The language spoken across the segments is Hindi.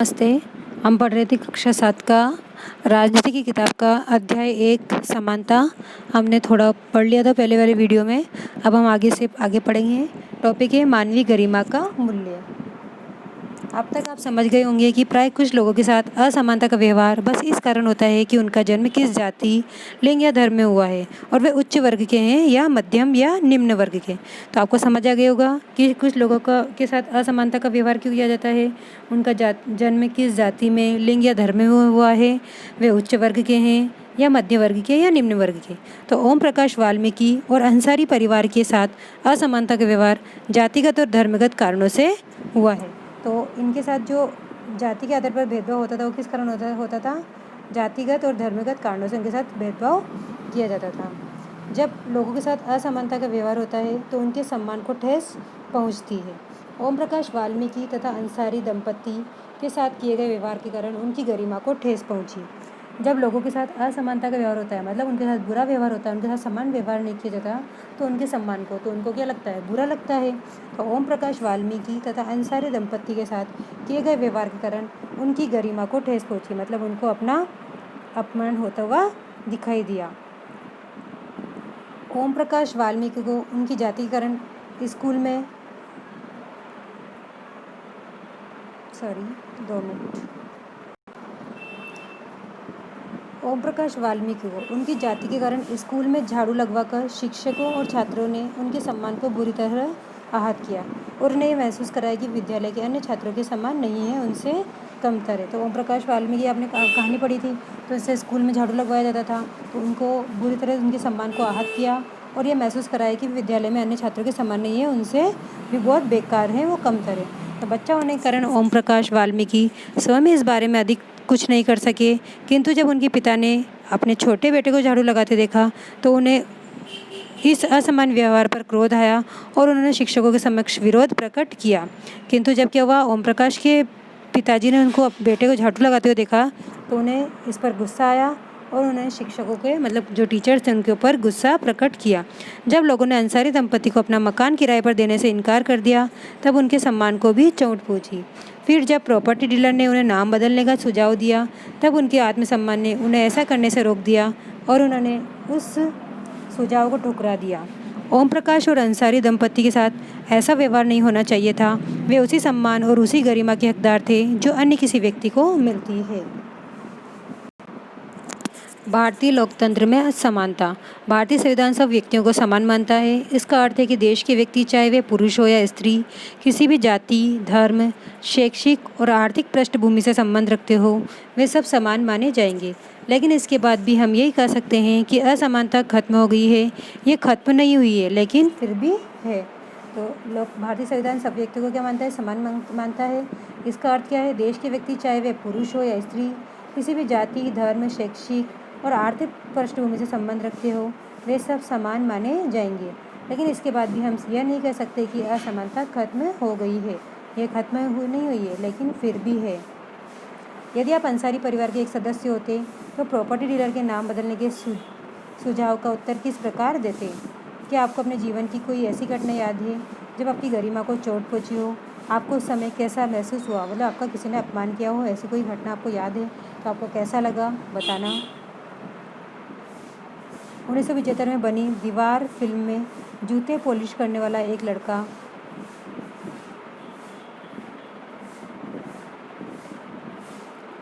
नमस्ते। हम पढ़ रहे थे कक्षा 7 का राजनीति की किताब का अध्याय 1 समानता। हमने थोड़ा पढ़ लिया था पहले वाले वीडियो में। अब हम आगे पढ़ेंगे। टॉपिक है मानवीय गरिमा का मूल्य। अब तक आप समझ गए होंगे कि प्राय कुछ लोगों के साथ असमानता का व्यवहार बस इस कारण होता है कि उनका जन्म किस जाति, लिंग या धर्म में हुआ है और वे उच्च वर्ग के हैं या मध्यम या निम्न वर्ग के। तो आपको समझ आ गया होगा कि कुछ लोगों के साथ असमानता का व्यवहार क्यों किया जाता है। उनका जन्म किस जाति में, लिंग या धर्म में हुआ है, वे उच्च वर्ग के हैं या मध्य वर्ग के या निम्न वर्ग के। तो ओम प्रकाश वाल्मीकि और अंसारी परिवार के साथ असमानता का व्यवहार जातिगत और धर्मगत कारणों से हुआ है। तो इनके साथ जो जाति के आधार पर भेदभाव होता था वो किस कारण होता था? जातिगत और धर्मगत कारणों से उनके साथ भेदभाव किया जाता था। जब लोगों के साथ असमानता का व्यवहार होता है तो उनके सम्मान को ठेस पहुंचती है। ओम प्रकाश वाल्मीकि तथा अंसारी दंपति के साथ किए गए व्यवहार के कारण उनकी गरिमा को ठेस पहुंची। जब लोगों के साथ असमानता का व्यवहार होता है, मतलब उनके साथ बुरा व्यवहार होता है, उनके साथ समान व्यवहार नहीं किया जाता, तो उनके सम्मान को तो उनको क्या लगता है? बुरा लगता है। तो ओम प्रकाश वाल्मीकि तथा अंसारी दंपति के साथ किए गए व्यवहार के कारण उनकी गरिमा को ठेस पहुंची, मतलब उनको अपना अपमान होता हुआ दिखाई दिया। ओम प्रकाश वाल्मीकि को उनकी जाति के कारण स्कूल में ओम प्रकाश वाल्मीकि को उनकी जाति के कारण स्कूल में झाड़ू लगवाकर शिक्षकों और छात्रों ने उनके सम्मान को बुरी तरह आहत किया और उन्हें यह महसूस कराया कि विद्यालय के अन्य छात्रों के सम्मान नहीं है, उनसे कमतर है। तो ओम प्रकाश वाल्मीकि, आपने कहानी पढ़ी थी, तो इससे स्कूल में झाड़ू लगवाया जाता था, तो उनको बुरी तरह उनके सम्मान को आहत किया और यह महसूस कराया कि विद्यालय में अन्य छात्रों के सम्मान नहीं है, उनसे भी बहुत बेकार है, वो कमतर है। तो बच्चा होने के कारण ओम प्रकाश वाल्मीकि स्वयं इस बारे में अधिक कुछ नहीं कर सके, किंतु जब उनके पिता ने अपने छोटे बेटे को झाड़ू लगाते देखा तो उन्हें इस असमान व्यवहार पर क्रोध आया और उन्होंने शिक्षकों के समक्ष विरोध प्रकट किया। किंतु जब क्या हुआ, ओम प्रकाश के पिताजी ने उनको बेटे को झाड़ू लगाते हुए देखा तो उन्हें इस पर गुस्सा आया और उन्होंने शिक्षकों के, मतलब जो टीचर्स थे, उनके ऊपर गुस्सा प्रकट किया। जब लोगों ने अंसारी दंपति को अपना मकान किराए पर देने से इनकार कर दिया तब उनके सम्मान को भी चोट पहुंची। फिर जब प्रॉपर्टी डीलर ने उन्हें नाम बदलने का सुझाव दिया तब उनके आत्मसम्मान ने उन्हें ऐसा करने से रोक दिया और उन्होंने उस सुझाव को ठुकरा दिया। ओम प्रकाश और अंसारी दंपति के साथ ऐसा व्यवहार नहीं होना चाहिए था। वे उसी सम्मान और उसी गरिमा के हकदार थे जो अन्य किसी व्यक्ति को मिलती है। भारतीय लोकतंत्र में असमानता। भारतीय संविधान सब व्यक्तियों को समान मानता है। इसका अर्थ है कि देश के व्यक्ति, चाहे वे पुरुष हो या स्त्री, किसी भी जाति, धर्म, शैक्षिक और आर्थिक पृष्ठभूमि से संबंध रखते हो, वे सब समान माने जाएंगे। लेकिन इसके बाद भी हम यही कह सकते हैं कि असमानता खत्म हो गई है। ये खत्म नहीं हुई है, लेकिन फिर भी है। तो भारतीय संविधान सब व्यक्तियों को क्या मानता है? समान मानता है। इसका अर्थ क्या है? देश के व्यक्ति, चाहे वे पुरुष हो या स्त्री, किसी भी जाति, धर्म, शैक्षिक और आर्थिक पृष्ठभूमि से संबंध रखते हो, वे सब समान माने जाएंगे। लेकिन इसके बाद भी हम यह नहीं कह सकते कि असमानता खत्म हो गई है। ये खत्म नहीं हुई है, लेकिन फिर भी है। यदि आप अंसारी परिवार के एक सदस्य होते तो प्रॉपर्टी डीलर के नाम बदलने के सुझाव का उत्तर किस प्रकार देते? क्या आपको अपने जीवन की कोई ऐसी घटना याद है जब आपकी गरिमा को चोट पहुंची हो? आपको उस समय कैसा महसूस हुआ? मतलब आपका किसी ने अपमान किया हो, ऐसी कोई घटना आपको याद है तो आपको कैसा लगा, बताना। 1975 में बनी दीवार फिल्म में जूते पॉलिश करने वाला एक लड़का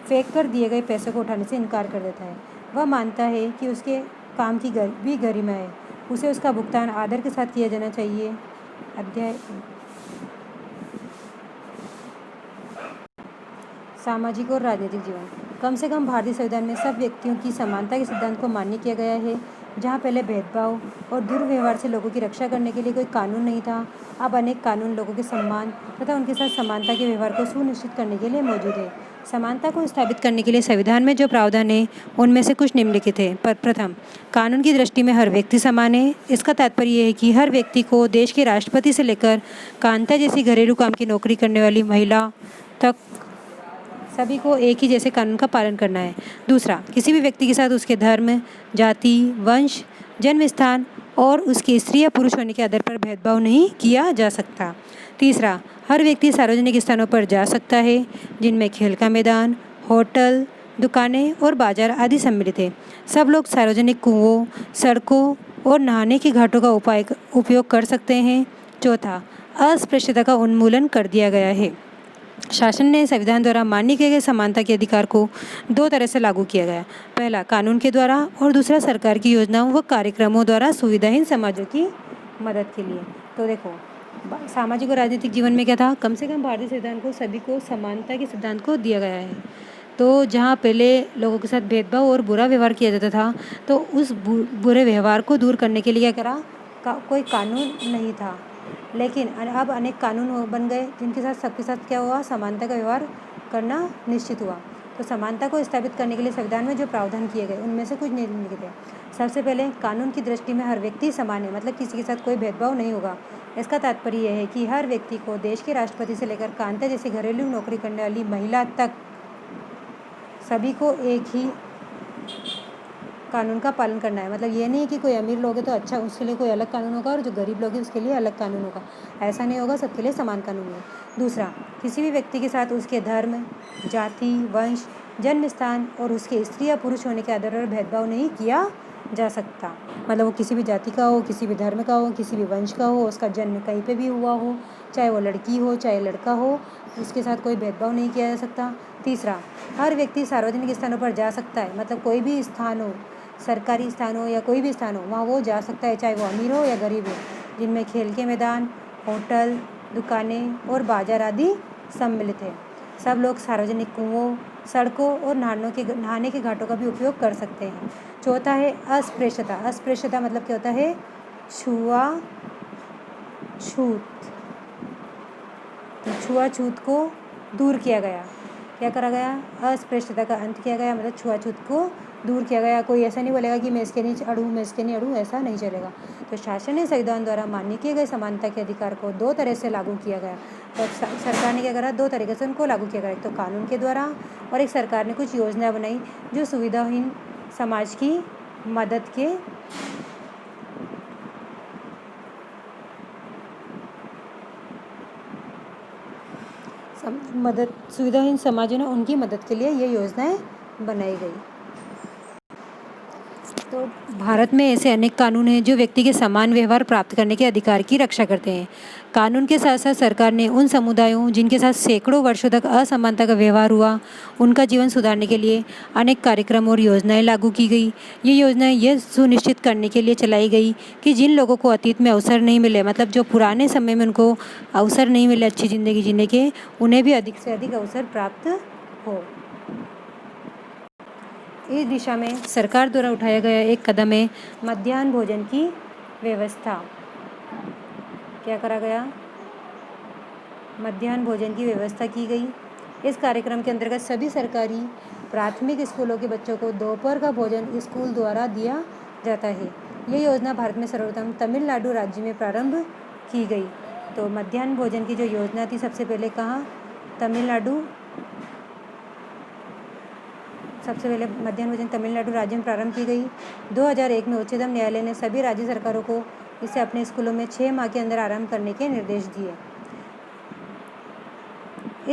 फेंक कर दिए गए पैसों को उठाने से इनकार कर देता है। वह मानता है कि उसके काम की भी गरिमा है, उसे उसका भुगतान आदर के साथ किया जाना चाहिए। अध्याय सामाजिक और राजनीतिक जीवन। कम से कम भारतीय संविधान में सब व्यक्तियों की समानता के सिद्धांत को मान्य किया गया है। जहाँ पहले भेदभाव और दुर्व्यवहार से लोगों की रक्षा करने के लिए कोई कानून नहीं था, अब अनेक कानून लोगों के सम्मान तथा उनके साथ समानता के व्यवहार को सुनिश्चित करने के लिए मौजूद है। समानता को स्थापित करने के लिए संविधान में जो प्रावधान है उनमें से कुछ निम्नलिखित है। प्रथम, कानून की दृष्टि में हर व्यक्ति समान है। इसका तात्पर्य यह है कि हर व्यक्ति को देश के राष्ट्रपति से लेकर कांता जैसी घरेलू काम की नौकरी करने वाली महिला तक सभी को एक ही जैसे कानून का पालन करना है। दूसरा, किसी भी व्यक्ति के साथ उसके धर्म, जाति, वंश, जन्म स्थान और उसके स्त्री या पुरुष होने के आधार पर भेदभाव नहीं किया जा सकता। तीसरा, हर व्यक्ति सार्वजनिक स्थानों पर जा सकता है जिनमें खेल का मैदान, होटल, दुकानें और बाजार आदि सम्मिलित है। सब लोग सार्वजनिक कुओं, सड़कों और नहाने के घाटों का उपयोग कर सकते हैं। चौथा, अस्पृश्यता का उन्मूलन कर दिया गया है। शासन ने संविधान द्वारा मान्य किए गए समानता के अधिकार को दो तरह से लागू किया गया। पहला कानून के द्वारा और दूसरा सरकार की योजनाओं व कार्यक्रमों द्वारा सुविधाहीन समाजों की मदद के लिए। तो देखो, सामाजिक और राजनीतिक जीवन में क्या था, कम से कम भारतीय संविधान को सभी को समानता के सिद्धांत को दिया गया है। तो जहाँ पहले लोगों के साथ भेदभाव और बुरा व्यवहार किया जाता था, तो उस बुरे व्यवहार को दूर करने के लिए क्या करा, कोई कानून नहीं था। लेकिन अब अनेक कानून बन गए जिनके साथ सबके साथ क्या हुआ, समानता का व्यवहार करना निश्चित हुआ। तो समानता को स्थापित करने के लिए संविधान में जो प्रावधान किए गए उनमें से कुछ निम्नलिखित है। सबसे पहले, कानून की दृष्टि में हर व्यक्ति समान है, मतलब किसी के साथ कोई भेदभाव नहीं होगा। इसका तात्पर्य यह है कि हर व्यक्ति को देश के राष्ट्रपति से लेकर कांता जैसी घरेलू नौकरी करने वाली महिला तक सभी को एक ही कानून का पालन करना है। मतलब ये नहीं है कि कोई अमीर लोग है तो अच्छा उसके लिए कोई अलग कानून होगा और जो गरीब लोग हैं उसके लिए अलग कानून होगा, ऐसा नहीं होगा, सबके लिए समान कानून है। दूसरा, किसी भी व्यक्ति के साथ उसके धर्म, जाति, वंश, जन्म स्थान और उसके स्त्री या पुरुष होने के आधार पर भेदभाव नहीं किया जा सकता। मतलब वो किसी भी जाति का हो, किसी भी धर्म का हो, किसी भी वंश का हो, उसका जन्म कहीं पे भी हुआ हो, चाहे वो लड़की हो चाहे लड़का हो, उसके साथ कोई भेदभाव नहीं किया जा सकता। तीसरा, हर व्यक्ति सार्वजनिक स्थानों पर जा सकता है, मतलब कोई भी स्थान हो, सरकारी स्थान हो या कोई भी स्थान हो, वहाँ वो जा सकता है, चाहे वो अमीर हो या गरीब हो, जिनमें खेल के मैदान, होटल, दुकानें और बाजार आदि सम्मिलित है। सब लोग सार्वजनिक कुओं, सड़कों और नहाने के घाटों का भी उपयोग कर सकते हैं। चौथा है अस्पृश्यता। अस्पृश्यता मतलब क्या होता है, छुआछूत को दूर किया गया। क्या करा गया, अस्पृश्यता का अंत किया गया, मतलब छुआछूत को दूर किया गया। कोई ऐसा नहीं बोलेगा कि मैं इसके नहीं अड़ूँ, मैं इसके नहीं अड़ूँ, ऐसा नहीं चलेगा। तो शासन ने संविधान द्वारा मान्य किए गए समानता के अधिकार को दो तरह से लागू किया गया। तो सरकार ने क्या करा, दो तरीके से उनको लागू किया गया, एक तो कानून के द्वारा और एक सरकार ने कुछ योजना बनाई जो सुविधाहीन समाज की मदद के सुविधाहीन समाज है ना, उनकी मदद के लिए ये योजनाएं बनाई गई। तो भारत में ऐसे अनेक कानून हैं जो व्यक्ति के समान व्यवहार प्राप्त करने के अधिकार की रक्षा करते हैं। कानून के साथ साथ सरकार ने उन समुदायों जिनके साथ सैकड़ों वर्षों तक असमानता का व्यवहार हुआ, उनका जीवन सुधारने के लिए अनेक कार्यक्रम और योजनाएं लागू की गई। ये योजनाएं यह सुनिश्चित करने के लिए चलाई गई कि जिन लोगों को अतीत में अवसर नहीं मिले, मतलब जो पुराने समय में उनको अवसर नहीं मिले अच्छी ज़िंदगी जीने के, उन्हें भी अधिक से अधिक अवसर प्राप्त हो। इस दिशा में सरकार द्वारा उठाया गया एक कदम है मध्याह्न भोजन की व्यवस्था। क्या करा गया, मध्याह्न भोजन की व्यवस्था की गई। इस कार्यक्रम के अंतर्गत सभी सरकारी प्राथमिक स्कूलों के बच्चों को दोपहर का भोजन स्कूल द्वारा दिया जाता है। ये योजना भारत में सर्वप्रथम तमिलनाडु राज्य में प्रारंभ की गई। तो मध्याह्न भोजन की जो योजना थी, सबसे पहले कहाँ, सबसे पहले मध्याह्न भोजन तमिलनाडु राज्य में प्रारंभ की गई। 2001 में उच्चतम न्यायालय ने सभी राज्य सरकारों को इसे अपने स्कूलों में 6 माह के अंदर आरंभ करने के निर्देश दिए।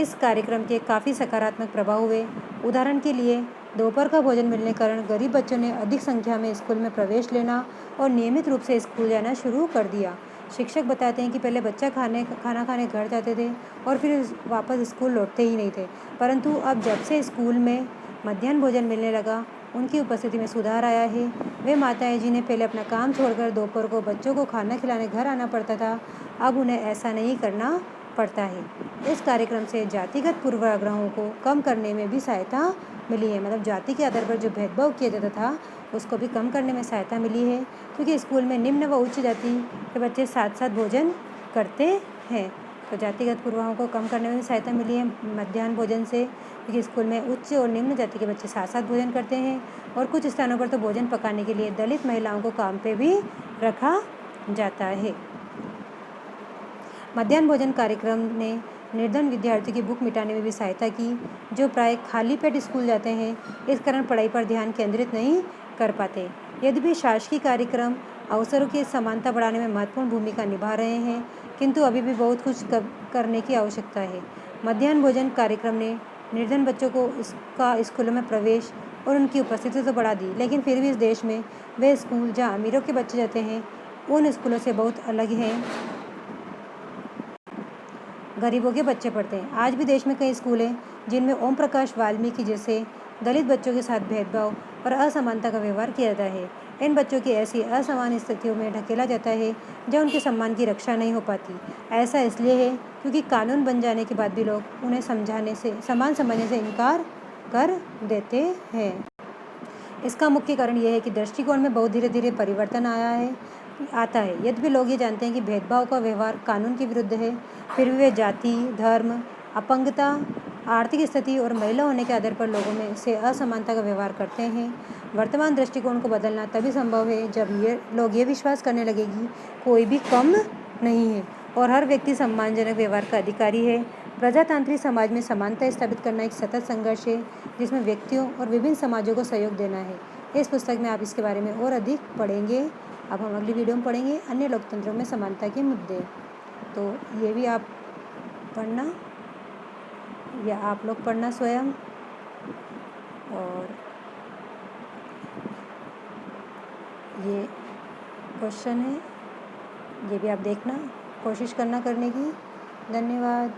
इस कार्यक्रम के काफ़ी सकारात्मक प्रभाव हुए। उदाहरण के लिए दोपहर का भोजन मिलने के कारण गरीब बच्चों ने अधिक संख्या में स्कूल में प्रवेश लेना और नियमित रूप से स्कूल जाना शुरू कर दिया। शिक्षक बताते हैं कि पहले बच्चा खाना खाने घर जाते थे और फिर वापस स्कूल लौटते ही नहीं थे, परंतु अब जब से स्कूल में मध्याह्न भोजन मिलने लगा, उनकी उपस्थिति में सुधार आया है। वे माताएं जिन्हें पहले अपना काम छोड़कर दोपहर को बच्चों को खाना खिलाने घर आना पड़ता था, अब उन्हें ऐसा नहीं करना पड़ता है। इस कार्यक्रम से जातिगत पूर्वाग्रहों को कम करने में भी सहायता मिली है। मतलब जाति के आधार पर जो भेदभाव किया जाता था उसको भी कम करने में सहायता मिली है, क्योंकि स्कूल में निम्न व उच्च जाति के बच्चे साथ साथ भोजन करते हैं। तो जातिगत पूर्वाग्रहों को कम करने में भी सहायता मिली है मध्याह्न भोजन से, क्योंकि स्कूल में उच्च और निम्न जाति के बच्चे साथ साथ भोजन करते हैं। और कुछ स्थानों पर तो भोजन पकाने के लिए दलित महिलाओं को काम पे भी रखा जाता है। मध्याह्न भोजन कार्यक्रम ने निर्धन विद्यार्थियों की भूख मिटाने में भी सहायता की, जो प्राय खाली पेट स्कूल जाते हैं, इस कारण पढ़ाई पर ध्यान केंद्रित नहीं कर पाते। यद्यपि शासकीय कार्यक्रम अवसरों की समानता बढ़ाने में महत्वपूर्ण भूमिका निभा रहे हैं, किंतु अभी भी बहुत कुछ करने की आवश्यकता है। मध्याह्न भोजन कार्यक्रम ने निर्धन बच्चों को स्कूलों में प्रवेश और उनकी उपस्थिति तो बढ़ा दी, लेकिन फिर भी इस देश में वे स्कूल जहाँ अमीरों के बच्चे जाते हैं उन स्कूलों से बहुत अलग हैं। गरीबों के बच्चे पढ़ते हैं। आज भी देश में कई स्कूल हैं जिनमें ओम प्रकाश वाल्मीकि जैसे दलित बच्चों के साथ भेदभाव और असमानता का व्यवहार किया जाता है। इन बच्चों की ऐसी असमान स्थितियों में ढकेला जाता है जहाँ उनके सम्मान की रक्षा नहीं हो पाती। ऐसा इसलिए है क्योंकि कानून बन जाने के बाद भी लोग उन्हें समान समझने से इनकार कर देते हैं। इसका मुख्य कारण यह है कि दृष्टिकोण में बहुत धीरे धीरे परिवर्तन आता है। यद्यपि लोग ये जानते हैं कि भेदभाव का व्यवहार कानून के विरुद्ध है, फिर भी वे जाति, धर्म, अपंगता, आर्थिक स्थिति और महिला होने के आधार पर लोगों में से असमानता का व्यवहार करते हैं। वर्तमान दृष्टिकोण को बदलना तभी संभव है जब लोग ये विश्वास करने लगे कि कोई भी कम नहीं है और हर व्यक्ति सम्मानजनक व्यवहार का अधिकारी है। प्रजातांत्रिक समाज में समानता स्थापित करना एक सतत संघर्ष है जिसमें व्यक्तियों और विभिन्न समाजों को सहयोग देना है। इस पुस्तक में आप इसके बारे में और अधिक पढ़ेंगे। अब हम अगली वीडियो में पढ़ेंगे अन्य लोकतंत्रों में समानता के मुद्दे। तो ये भी आप पढ़ना या आप लोग पढ़ना स्वयं, और ये क्वेश्चन है, ये भी आप देखना, कोशिश करना करने की। धन्यवाद।